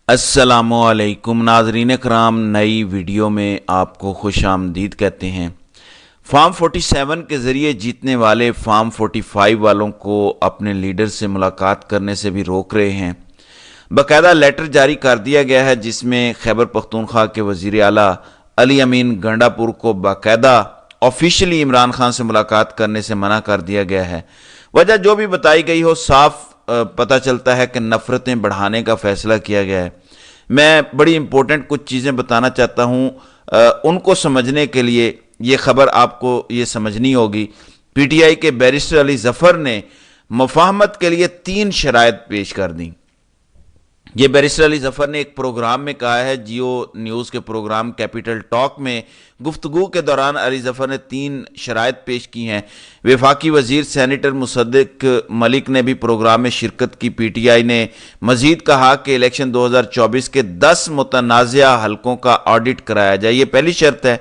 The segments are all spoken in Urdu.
السلام علیکم ناظرین کرام، نئی ویڈیو میں آپ کو خوش آمدید کہتے ہیں۔ فارم 47 کے ذریعے جیتنے والے فارم 45 والوں کو اپنے لیڈر سے ملاقات کرنے سے بھی روک رہے ہیں۔ باقاعدہ لیٹر جاری کر دیا گیا ہے جس میں خیبر پختونخوا کے وزیر اعلیٰ علی امین گنڈا پور کو باقاعدہ آفیشلی عمران خان سے ملاقات کرنے سے منع کر دیا گیا ہے۔ وجہ جو بھی بتائی گئی ہو، صاف پتہ چلتا ہے کہ نفرتیں بڑھانے کا فیصلہ کیا گیا ہے۔ میں بڑی امپورٹنٹ کچھ چیزیں بتانا چاہتا ہوں، ان کو سمجھنے کے لیے یہ خبر آپ کو یہ سمجھنی ہوگی۔ پی ٹی آئی کے بیرسٹر علی ظفر نے مفاہمت کے لیے 3 شرائط پیش کر دیں۔ یہ بیرسٹر علی ظفر نے ایک پروگرام میں کہا ہے، جیو نیوز کے پروگرام کیپیٹل ٹاک میں گفتگو کے دوران علی ظفر نے 3 شرائط پیش کی ہیں۔ وفاقی وزیر سینیٹر مصدق ملک نے بھی پروگرام میں شرکت کی۔ پی ٹی آئی نے مزید کہا کہ الیکشن 2024 کے 10 متنازعہ حلقوں کا آڈٹ کرایا جائے، یہ پہلی شرط ہے۔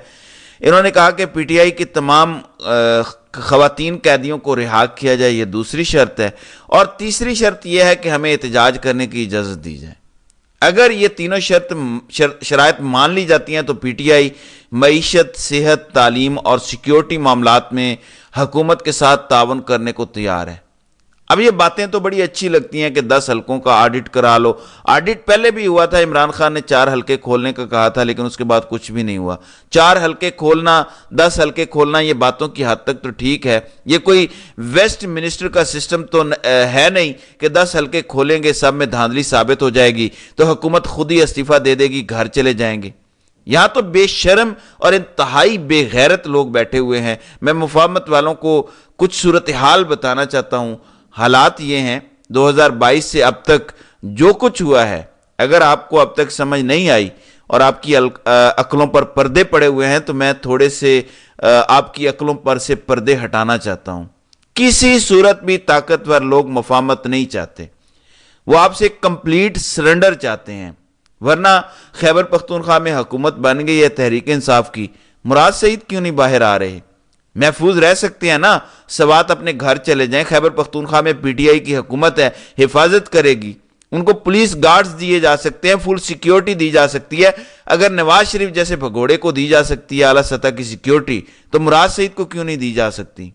انہوں نے کہا کہ پی ٹی آئی کی تمام خواتین قیدیوں کو رہا کیا جائے، یہ دوسری شرط ہے، اور تیسری شرط یہ ہے کہ ہمیں احتجاج کرنے کی اجازت دی جائے۔ اگر یہ تینوں شرائط مان لی جاتی ہیں تو پی ٹی آئی معیشت، صحت، تعلیم اور سیکیورٹی معاملات میں حکومت کے ساتھ تعاون کرنے کو تیار ہے۔ اب یہ باتیں تو بڑی اچھی لگتی ہیں کہ 10 حلقوں کا آڈٹ کرا لو۔ آڈٹ پہلے بھی ہوا تھا، عمران خان نے 4 حلقے کھولنے کا کہا تھا، لیکن اس کے بعد کچھ بھی نہیں ہوا۔ 4 حلقے کھولنا، 10 حلقے کھولنا، یہ باتوں کی حد تک تو ٹھیک ہے۔ یہ کوئی ویسٹ منسٹر کا سسٹم تو ہے نہیں کہ 10 حلقے کھولیں گے سب میں دھاندلی ثابت ہو جائے گی تو حکومت خود ہی استعفیٰ دے دے گی، گھر چلے جائیں گے۔ یہاں تو بے شرم اور انتہائی بے غیرت لوگ بیٹھے ہوئے ہیں۔ میں مفاہمت والوں کو کچھ صورتحال بتانا چاہتا ہوں۔ حالات یہ ہیں، 2022 سے اب تک جو کچھ ہوا ہے، اگر آپ کو اب تک سمجھ نہیں آئی اور آپ کی عقلوں پر پردے پڑے ہوئے ہیں تو میں تھوڑے سے آپ کی عقلوں پر سے پردے ہٹانا چاہتا ہوں۔ کسی صورت بھی طاقتور لوگ مفاہمت نہیں چاہتے، وہ آپ سے کمپلیٹ سرنڈر چاہتے ہیں۔ ورنہ خیبر پختونخوا میں حکومت بن گئی ہے تحریک انصاف کی، مراد سعید کیوں نہیں باہر آ رہے؟ محفوظ رہ سکتے ہیں نا، سوات اپنے گھر چلے جائیں۔ خیبر پختونخوا میں پی ٹی آئی کی حکومت ہے، حفاظت کرے گی، ان کو پولیس گارڈز دیے جا سکتے ہیں، فل سیکیورٹی دی جا سکتی ہے۔ اگر نواز شریف جیسے بھگوڑے کو دی جا سکتی ہے اعلیٰ سطح کی سیکیورٹی، تو مراد سعید کو کیوں نہیں دی جا سکتی؟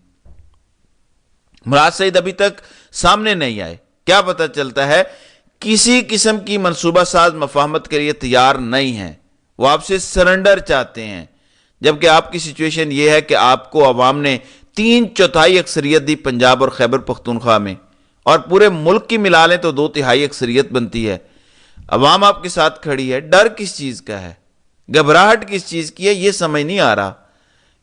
مراد سعید ابھی تک سامنے نہیں آئے۔ کیا پتہ چلتا ہے؟ کسی قسم کی منصوبہ ساز مفاہمت کے لیے تیار نہیں ہیں، وہ آپ سے سرنڈر چاہتے ہیں۔ جبکہ آپ کی سچویشن یہ ہے کہ آپ کو عوام نے 3/4 اکثریت دی پنجاب اور خیبر پختونخوا میں، اور پورے ملک کی ملا لیں تو 2/3 اکثریت بنتی ہے۔ عوام آپ کے ساتھ کھڑی ہے، ڈر کس چیز کا ہے؟ گھبراہٹ کس چیز کی ہے؟ یہ سمجھ نہیں آ رہا۔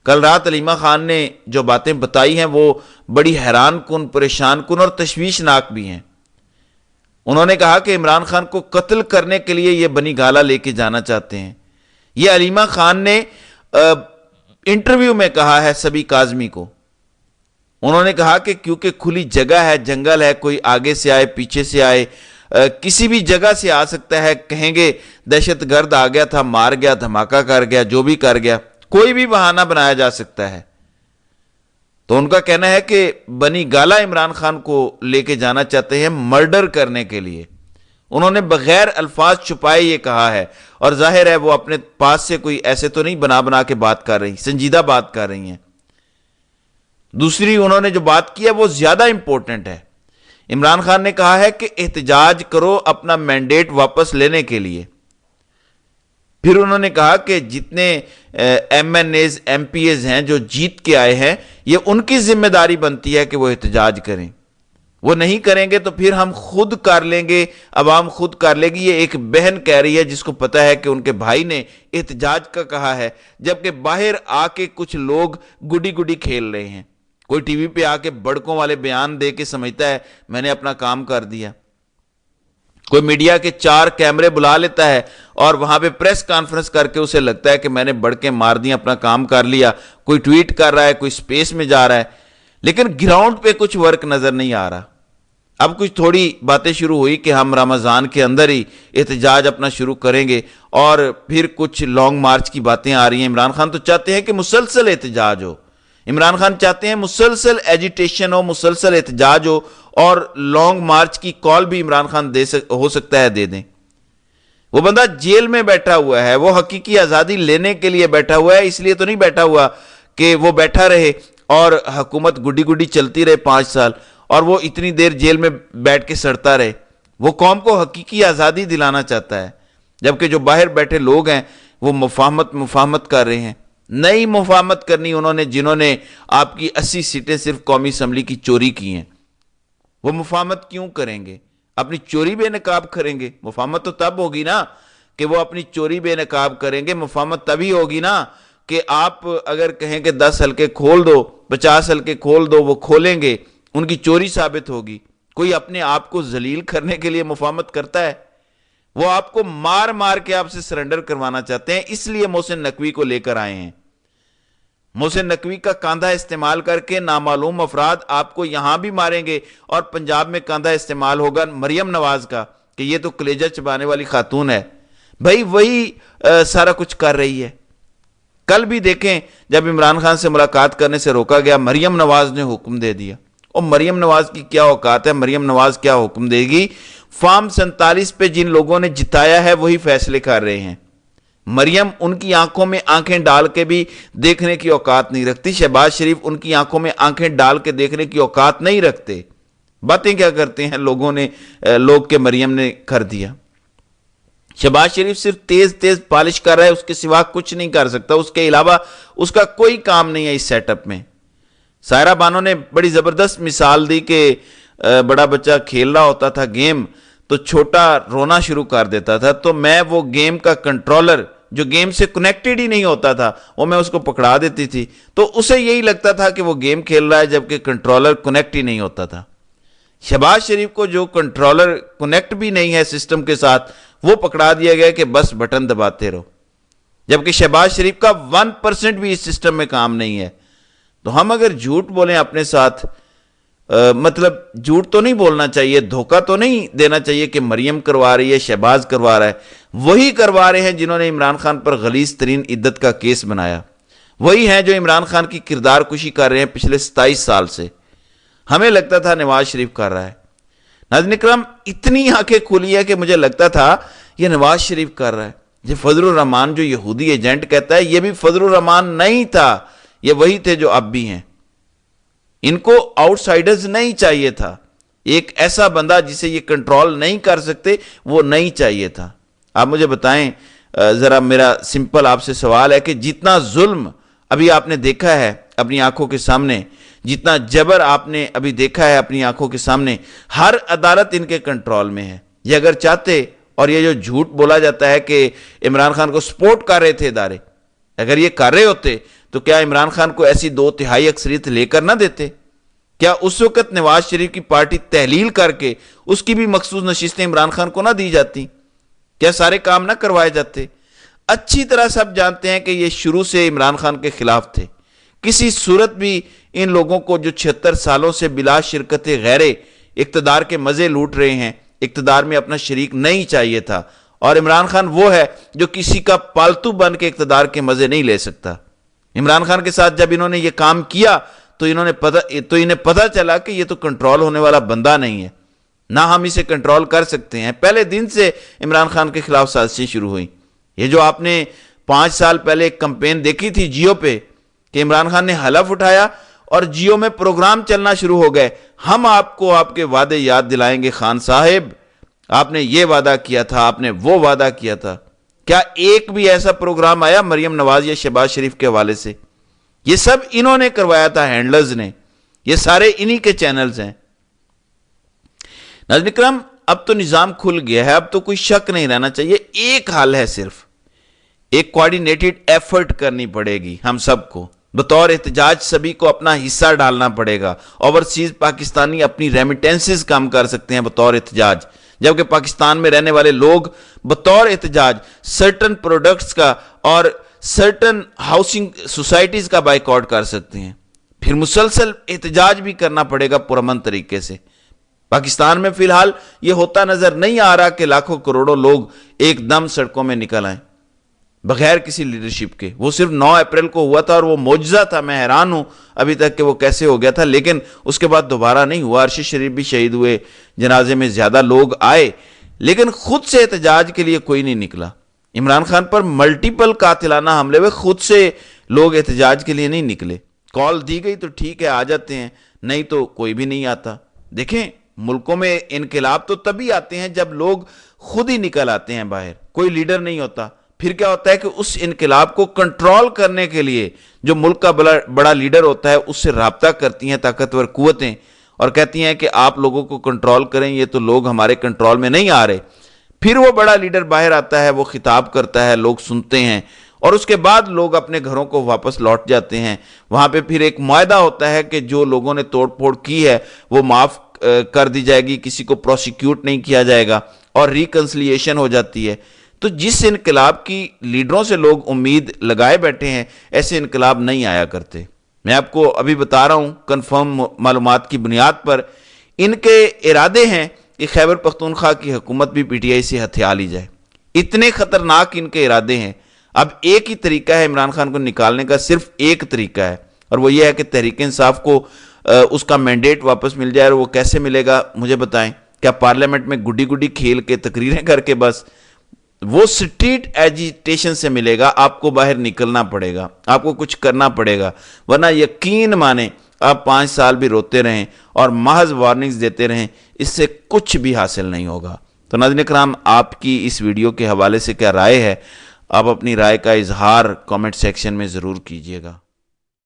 کل رات علیمہ خان نے جو باتیں بتائی ہیں وہ بڑی حیران کن، پریشان کن اور تشویشناک بھی ہیں۔ انہوں نے کہا کہ عمران خان کو قتل کرنے کے لیے یہ بنی گالہ لے کے جانا چاہتے ہیں۔ یہ علیمہ خان نے انٹرویو میں کہا ہے سبی کاظمی کو۔ انہوں نے کہا کہ کیونکہ کھلی جگہ ہے، جنگل ہے، کوئی آگے سے آئے، پیچھے سے آئے، کسی بھی جگہ سے آ سکتا ہے، کہیں گے دہشت گرد آ گیا تھا، مار گیا، دھماکہ کر گیا، جو بھی کر گیا، کوئی بھی بہانہ بنایا جا سکتا ہے۔ تو ان کا کہنا ہے کہ بنی گالہ عمران خان کو لے کے جانا چاہتے ہیں مرڈر کرنے کے لیے۔ انہوں نے بغیر الفاظ چھپائے یہ کہا ہے، اور ظاہر ہے وہ اپنے پاس سے کوئی ایسے تو نہیں بنا کے بات کر رہی، سنجیدہ بات کر رہی ہیں۔ دوسری انہوں نے جو بات کی ہے وہ زیادہ امپورٹنٹ ہے۔ عمران خان نے کہا ہے کہ احتجاج کرو اپنا مینڈیٹ واپس لینے کے لیے۔ پھر انہوں نے کہا کہ جتنے M N As, M P As ہیں جو جیت کے آئے ہیں، یہ ان کی ذمہ داری بنتی ہے کہ وہ احتجاج کریں۔ وہ نہیں کریں گے تو پھر ہم خود کر لیں گے، عوام خود کر لے گی۔ یہ ایک بہن کہہ رہی ہے جس کو پتا ہے کہ ان کے بھائی نے احتجاج کا کہا ہے، جبکہ باہر آ کے کچھ لوگ گڈی گڈی کھیل رہے ہیں۔ کوئی ٹی وی پہ آ کے بڑکوں والے بیان دے کے سمجھتا ہے میں نے اپنا کام کر دیا۔ کوئی میڈیا کے 4 کیمرے بلا لیتا ہے اور وہاں پہ پریس کانفرنس کر کے اسے لگتا ہے کہ میں نے بڑکیں مار دی، اپنا کام کر لیا۔ کوئی ٹویٹ کر رہا ہے، کوئی سپیس میں جا رہا ہے، لیکن گراؤنڈ پہ کچھ ورک نظر نہیں آ رہا۔ اب کچھ تھوڑی باتیں شروع ہوئی کہ ہم رمضان کے اندر ہی احتجاج اپنا شروع کریں گے، اور پھر کچھ لانگ مارچ کی باتیں آ رہی ہیں۔ عمران خان تو چاہتے ہیں کہ مسلسل احتجاج ہو، عمران خان چاہتے ہیں مسلسل ایجیٹیشن ہو، مسلسل احتجاج ہو، اور لانگ مارچ کی کال بھی عمران خان ہو سکتا ہے دے دیں۔ وہ بندہ جیل میں بیٹھا ہوا ہے، وہ حقیقی آزادی لینے کے لیے بیٹھا ہوا ہے، اس لیے تو نہیں بیٹھا ہوا کہ وہ بیٹھا رہے اور حکومت گڈی گڈی چلتی رہے 5 سال اور وہ اتنی دیر جیل میں بیٹھ کے سڑتا رہے۔ وہ قوم کو حقیقی آزادی دلانا چاہتا ہے، جبکہ جو باہر بیٹھے لوگ ہیں وہ مفاہمت کر رہے ہیں۔ نئی مفاہمت کرنی انہوں نے، جنہوں نے آپ کی 80 سیٹیں صرف قومی اسمبلی کی چوری کی ہیں، وہ مفاہمت کیوں کریں گے؟ اپنی چوری بے نقاب کریں گے؟ مفاہمت تو تب ہوگی نا کہ وہ اپنی چوری بے نقاب کریں گے۔ مفاہمت تبھی ہوگی نا کہ آپ اگر کہیں کہ 10 حلقے کھول دو، 50 حلقے کھول دو، وہ کھولیں گے، ان کی چوری ثابت ہوگی۔ کوئی اپنے آپ کو ذلیل کرنے کے لیے مفاہمت کرتا ہے؟ وہ آپ کو مار مار کے آپ سے سرنڈر کروانا چاہتے ہیں، اس لیے محسن نقوی کو لے کر آئے ہیں۔ محسن نقوی کا کاندھا استعمال کر کے نامعلوم افراد آپ کو یہاں بھی ماریں گے، اور پنجاب میں کاندھا استعمال ہوگا مریم نواز کا کہ یہ تو کلیجہ چبانے والی خاتون ہے۔ بھائی وہی سارا کچھ کر رہی ہے۔ کل بھی دیکھیں جب عمران خان سے ملاقات کرنے سے روکا گیا، مریم نواز نے حکم دے دیا۔ اور مریم نواز کی کیا اوقات ہے؟ مریم نواز کیا حکم دے گی؟ فارم 47 پہ جن لوگوں نے جتایا ہے وہی فیصلے کر رہے ہیں۔ مریم ان کی آنکھوں میں آنکھیں ڈال کے بھی دیکھنے کی اوقات نہیں رکھتی۔ شہباز شریف ان کی آنکھوں میں آنکھیں ڈال کے دیکھنے کی اوقات نہیں رکھتے۔ باتیں کیا کرتے ہیں لوگ کے مریم نے کر دیا۔ شہباز شریف صرف تیز پالش کر رہا ہے، اس کے سوا کچھ نہیں کر سکتا، اس کے علاوہ اس کا کوئی کام نہیں ہے اس سیٹ اپ میں۔ سائرہ بانو نے بڑی زبردست مثال دی کہ بڑا بچہ کھیل رہا ہوتا تھا گیم تو چھوٹا رونا شروع کر دیتا تھا، تو میں وہ گیم کا کنٹرولر جو گیم سے کنیکٹڈ ہی نہیں ہوتا تھا وہ میں اس کو پکڑا دیتی تھی، تو اسے یہی لگتا تھا کہ وہ گیم کھیل رہا ہے جبکہ کنٹرولر کنیکٹ ہی نہیں ہوتا تھا۔ شہباز شریف کو جو کنٹرولر کنیکٹ بھی نہیں ہے سسٹم کے ساتھ، وہ پکڑا دیا گیا کہ بس بٹن دباتے رہو، جبکہ شہباز شریف کا 1% بھی اس سسٹم میں کام نہیں ہے۔ تو ہم اگر جھوٹ بولیں اپنے ساتھ، مطلب جھوٹ تو نہیں بولنا چاہیے، دھوکہ تو نہیں دینا چاہیے کہ مریم کروا رہی ہے، شہباز کروا رہا ہے۔ وہی کروا رہے ہیں جنہوں نے عمران خان پر غلیظ ترین عدت کا کیس بنایا، وہی ہیں جو عمران خان کی کردار کشی کر رہے ہیں پچھلے 27 سال سے۔ ہمیں لگتا تھا نواز شریف کر رہا ہے۔ ناظرین اکرام، اتنی آنکھیں کھلی ہے کہ مجھے لگتا تھا یہ نواز شریف کر رہا ہے۔ یہ فضل الرحمان جو یہودی ایجنٹ کہتا ہے، یہ بھی فضل الرحمان نہیں تھا، یہ وہی تھے جو اب بھی ہیں۔ ان کو آؤٹ سائیڈرز نہیں چاہیے تھا، ایک ایسا بندہ جسے یہ کنٹرول نہیں کر سکتے وہ نہیں چاہیے تھا۔ آپ مجھے بتائیں، ذرا میرا سمپل آپ سے سوال ہے کہ جتنا ظلم ابھی آپ نے دیکھا ہے اپنی آنکھوں کے سامنے، جتنا جبر آپ نے ابھی دیکھا ہے اپنی آنکھوں کے سامنے، ہر عدالت ان کے کنٹرول میں ہے۔ یہ اگر چاہتے، اور یہ جو جھوٹ بولا جاتا ہے کہ عمران خان کو سپورٹ کر رہے تھے ادارے، اگر یہ کر رہے ہوتے تو کیا عمران خان کو ایسی 2/3 اکثریت لے کر نہ دیتے؟ کیا اس وقت نواز شریف کی پارٹی تحلیل کر کے اس کی بھی مخصوص نشستیں عمران خان کو نہ دی جاتی؟ کیا سارے کام نہ کروائے جاتے؟ اچھی طرح سب جانتے ہیں کہ یہ شروع سے عمران خان کے خلاف تھے۔ کسی صورت بھی ان لوگوں کو جو 76 سالوں سے بلا شرکت غیرے اقتدار کے مزے لوٹ رہے ہیں، اقتدار میں اپنا شریک نہیں چاہیے تھا، اور عمران خان وہ ہے جو کسی کا پالتو بن کے اقتدار کے مزے نہیں لے سکتا۔ عمران خان کے ساتھ جب انہوں نے یہ کام کیا تو انہیں پتہ چلا کہ یہ تو کنٹرول ہونے والا بندہ نہیں ہے، نہ ہم اسے کنٹرول کر سکتے ہیں۔ پہلے دن سے عمران خان کے خلاف سازشیں شروع ہوئیں۔ یہ جو آپ نے 5 سال پہلے ایک کمپین دیکھی تھی جیو پہ کہ عمران خان نے حلف اٹھایا اور جیو میں پروگرام چلنا شروع ہو گئے، ہم آپ کو آپ کے وعدے یاد دلائیں گے خان صاحب، آپ نے یہ وعدہ کیا تھا، آپ نے وہ وعدہ کیا تھا۔ کیا ایک بھی ایسا پروگرام آیا مریم نواز یا شہباز شریف کے حوالے سے؟ یہ سب انہوں نے کروایا تھا، ہینڈلرز نے، یہ سارے انہی کے چینلز ہیں۔ ناظرین اکرام، اب تو نظام کھل گیا ہے، اب تو کوئی شک نہیں رہنا چاہیے۔ ایک حل ہے، صرف ایک کوارڈینیٹڈ ایفرٹ کرنی پڑے گی ہم سب کو، بطور احتجاج سبھی کو اپنا حصہ ڈالنا پڑے گا۔ اوورسیز پاکستانی اپنی ریمیٹنسز کم کر سکتے ہیں بطور احتجاج، جبکہ پاکستان میں رہنے والے لوگ بطور احتجاج سرٹن پروڈکٹس کا اور سرٹن ہاؤسنگ سوسائٹیز کا بائیکاٹ کر سکتے ہیں۔ پھر مسلسل احتجاج بھی کرنا پڑے گا پرامن طریقے سے۔ پاکستان میں فی الحال یہ ہوتا نظر نہیں آ رہا کہ لاکھوں کروڑوں لوگ ایک دم سڑکوں میں نکل آئیں بغیر کسی لیڈرشپ کے۔ وہ صرف 9 اپریل کو ہوا تھا اور وہ معجزہ تھا، میں حیران ہوں ابھی تک کہ وہ کیسے ہو گیا تھا، لیکن اس کے بعد دوبارہ نہیں ہوا۔ عرشی شریف بھی شہید ہوئے، جنازے میں زیادہ لوگ آئے، لیکن خود سے احتجاج کے لیے کوئی نہیں نکلا. عمران خان پر ملٹیپل قاتلانہ حملے ہوئے, خود سے لوگ احتجاج کے لیے نہیں نکلے. کال دی گئی تو ٹھیک ہے آ جاتے ہیں, نہیں تو کوئی بھی نہیں آتا. دیکھیں ملکوں میں انقلاب تو تبھی آتے ہیں جب لوگ خود ہی نکل آتے ہیں باہر, کوئی لیڈر نہیں ہوتا. پھر کیا ہوتا ہے کہ اس انقلاب کو کنٹرول کرنے کے لیے جو ملک کا بڑا لیڈر ہوتا ہے اس سے رابطہ کرتی ہیں طاقتور قوتیں اور کہتی ہیں کہ آپ لوگوں کو کنٹرول کریں, یہ تو لوگ ہمارے کنٹرول میں نہیں آ رہے. پھر وہ بڑا لیڈر باہر آتا ہے, وہ خطاب کرتا ہے, لوگ سنتے ہیں اور اس کے بعد لوگ اپنے گھروں کو واپس لوٹ جاتے ہیں. وہاں پہ پھر ایک معاہدہ ہوتا ہے کہ جو لوگوں نے توڑ پھوڑ کی ہے وہ معاف کر دی جائے گی, کسی کو پروسیکیوٹ نہیں کیا جائے گا اور ریکنسلیشن ہو جاتی ہے. تو جس انقلاب کی لیڈروں سے لوگ امید لگائے بیٹھے ہیں ایسے انقلاب نہیں آیا کرتے. میں آپ کو ابھی بتا رہا ہوں کنفرم معلومات کی بنیاد پر, ان کے ارادے ہیں کہ خیبر پختونخوا کی حکومت بھی پی ٹی آئی سے ہتھیا لی جائے. اتنے خطرناک ان کے ارادے ہیں. اب ایک ہی طریقہ ہے عمران خان کو نکالنے کا, صرف ایک طریقہ ہے, اور وہ یہ ہے کہ تحریک انصاف کو اس کا مینڈیٹ واپس مل جائے. اور وہ کیسے ملے گا مجھے بتائیں, کیا پارلیمنٹ میں گڈی گڈی کھیل کے تقریریں کر کے؟ بس وہ سٹریٹ ایجیٹیشن سے ملے گا. آپ کو باہر نکلنا پڑے گا, آپ کو کچھ کرنا پڑے گا, ورنہ یقین مانیں آپ 5 سال بھی روتے رہیں اور محض وارننگز دیتے رہیں, اس سے کچھ بھی حاصل نہیں ہوگا. تو ناظرین کرام, آپ کی اس ویڈیو کے حوالے سے کیا رائے ہے؟ آپ اپنی رائے کا اظہار کامنٹ سیکشن میں ضرور کیجیے گا.